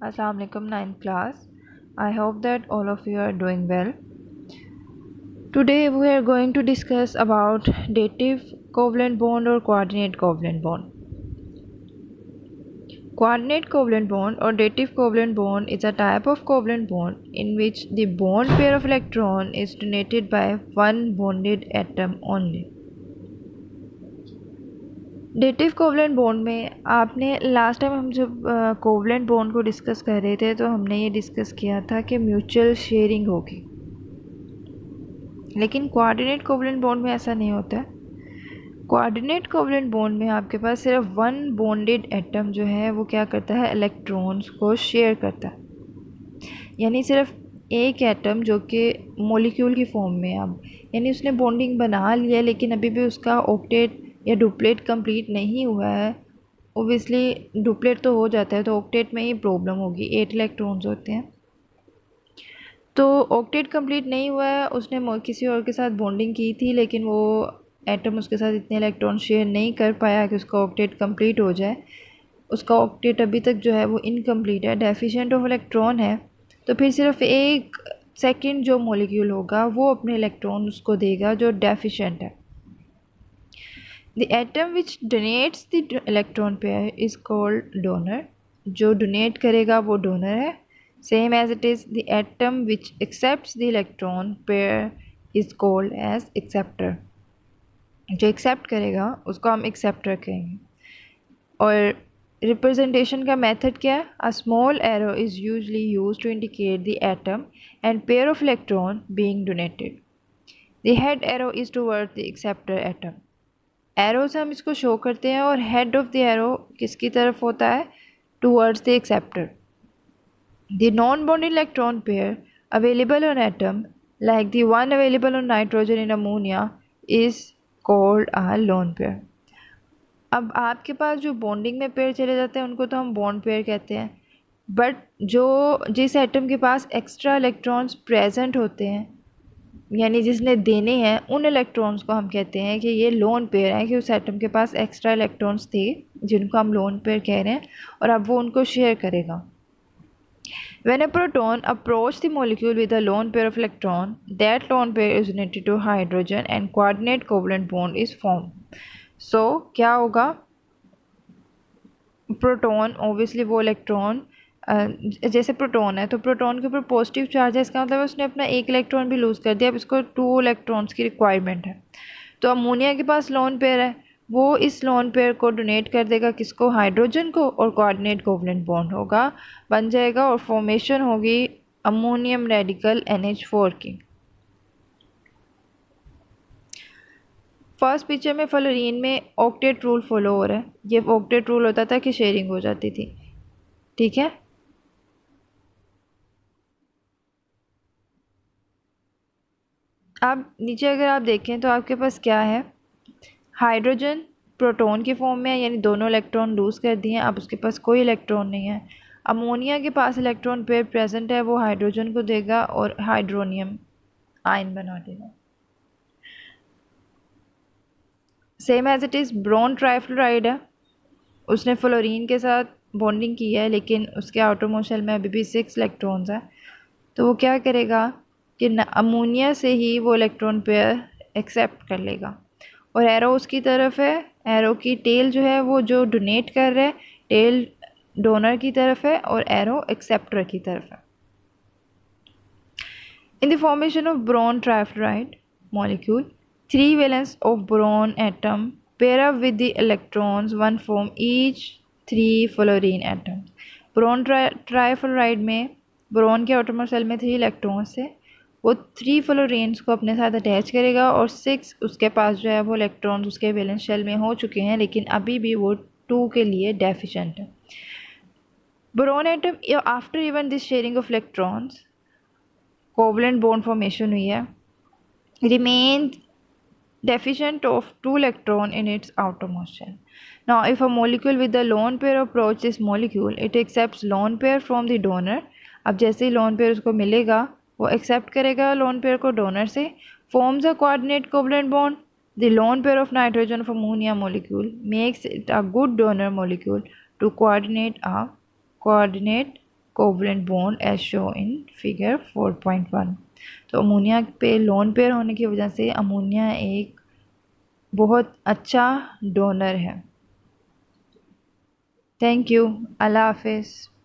Assalamu alaikum, ninth class. I hope that all of you are doing well. Today we are going to discuss about dative covalent bond or coordinate covalent bond. Coordinate covalent bond or dative covalent bond is a type of covalent bond in which the bond pair of electron is donated by one bonded atom only. Dative covalent bond में आपने last time हम जब covalent bond को discuss कर रहे थे तो हमने ये डिस्कस किया था कि म्यूचुअल शेयरिंग होगी, लेकिन कोऑर्डिनेट कोवलेंट बॉन्ड में ऐसा नहीं होता है। कोऑर्डिनेट कोवलेंट बॉन्ड में आपके पास सिर्फ वन बॉन्डेड एटम जो है वो क्या करता है, इलेक्ट्रॉन्स को शेयर करता है। यानी सिर्फ एक एटम जो कि मॉलिक्यूल की फॉर्म में अब यानी उसने बॉन्डिंग बना लिया लेकिन अभी भी उसका ऑक्टेट या डुप्लेट कंप्लीट नहीं हुआ है। ओबियसली डुप्लेट तो हो जाता है तो ऑक्टेट में ही प्रॉब्लम होगी, 8 इलेक्ट्रॉन्स होते हैं। तो ऑक्टेट कंप्लीट नहीं हुआ है, उसने किसी और के साथ बॉन्डिंग की थी लेकिन वो एटम उसके साथ इतने इलेक्ट्रॉन शेयर नहीं कर पाया कि उसका ऑक्टेट कंप्लीट हो जाए। उसका ऑक्टेट अभी तक जो है वो इनकम्प्लीट है, डेफिशिएंट ऑफ इलेक्ट्रॉन है। तो फिर सिर्फ एक सेकंड जो मॉलिक्यूल होगा वो अपने इलेक्ट्रॉन उसको देगा जो डेफिशिएंट है। The atom which donates the electron pair is called donor. जो डोनेट करेगा वो डोनर है। Same as it is the atom which accepts the electron pair is called as acceptor. जो एक्सेप्ट करेगा उसको हम एक्सेप्टर कहेंगे। और रिप्रेजेंटेशन का मेथड क्या है, a small arrow is usually use to indicate the atom and pair of electron being donated. The head arrow is toward the acceptor atom. Arrow से हम इसको शो करते हैं और हेड ऑफ द एरो किसकी तरफ होता है, towards the acceptor. The non bonded electron pair available on atom like the one available on nitrogen in ammonia is called a lone pair. अब आपके पास जो बॉन्डिंग में पेयर चले जाते हैं उनको तो हम बॉन्ड पेयर कहते हैं, बट जो जिस एटम के पास एक्स्ट्रा इलेक्ट्रॉन्स प्रेजेंट होते हैं यानी जिसने देने हैं उन इलेक्ट्रॉन्स को हम कहते हैं कि ये लोन पेयर है, कि उस एटम के पास एक्स्ट्रा इलेक्ट्रॉन्स थे जिनको हम लोन पेयर कह रहे हैं और अब वो उनको शेयर करेगा। When a proton approaches the molecule with a lone pair of electron, that lone pair is united to hydrogen and coordinate covalent bond is formed. So क्या होगा, प्रोटॉन ऑब्वियसली वो इलेक्ट्रॉन जैसे प्रोटॉन है तो proton के ऊपर positive charge है, इसका मतलब उसने अपना एक इलेक्ट्रॉन भी लूज़ कर दिया। अब इसको 2 इलेक्ट्रॉन्स की रिक्वायरमेंट है। तो अमोनिया के पास लोन पेयर है, वो इस लोन पेयर को डोनेट कर देगा किसको, हाइड्रोजन को, और कोऑर्डिनेट कोवलेंट बॉन्ड होगा बन जाएगा और फॉर्मेशन होगी अमोनियम रेडिकल NH4 की। फर्स्ट पिक्चर में फ्लोरीन में ऑक्टेट रूल फॉलो हो रहा है। ये ऑक्टेट रूल होता था कि शेयरिंग हो जाती थी, ठीक है। अब नीचे अगर आप देखें तो आपके पास क्या है, हाइड्रोजन प्रोटॉन की फॉर्म में है यानी दोनों इलेक्ट्रॉन लूज़ कर दिए हैं, अब उसके पास कोई इलेक्ट्रॉन नहीं है। अमोनिया के पास इलेक्ट्रॉन पेयर प्रेजेंट है, वो हाइड्रोजन को देगा और हाइड्रोनियम आयन बना देगा। Same as it is boron trifluoride है, उसने फ्लोरीन के साथ बॉन्डिंग की है लेकिन उसके आउटर मोस्ट शेल में अभी भी 6 इलेक्ट्रॉन्स हैं। तो वो क्या करेगा कि अमोनिया से ही वो इलेक्ट्रॉन पेयर एक्सेप्ट कर लेगा और एरो उसकी तरफ है। एरो की टेल जो है वो जो डोनेट कर रहा है, टेल डोनर की तरफ है और एरो एक्सेप्टर की तरफ है। In the formation of boron trifluoride molecule, 3 valence of boron atom pair up with the electrons one form each 3 fluorine atoms. Boron trifluoride में बोरोन के आउटरमोस्ट सेल में 3 इलेक्ट्रॉन्स है, वो 3 फ्लोरीन्स को अपने साथ अटैच करेगा और 6 उसके पास जो है वो इलेक्ट्रॉन्स उसके वैलेंस शेल में हो चुके हैं लेकिन अभी भी वो 2 के लिए डेफिशिएंट है। Boron atom after even this sharing of electrons covalent bond formation हुई है, remains deficient of 2 electron in its outermost shell. Now if a molecule with a lone pair approaches this molecule, it accepts lone pair from the donor. अब जैसे ही lone pair उसको मिलेगा वो accept करेगा lone pair को donor से, forms a coordinate covalent bond. The lone pair of nitrogen of ammonia molecule makes it a good donor molecule to coordinate a coordinate covalent bond as show in figure 4.1। तो ammonia पे lone pair होने की वजह से ammonia एक बहुत अच्छा donor है। Thank you. अल्लाह हाफिज़।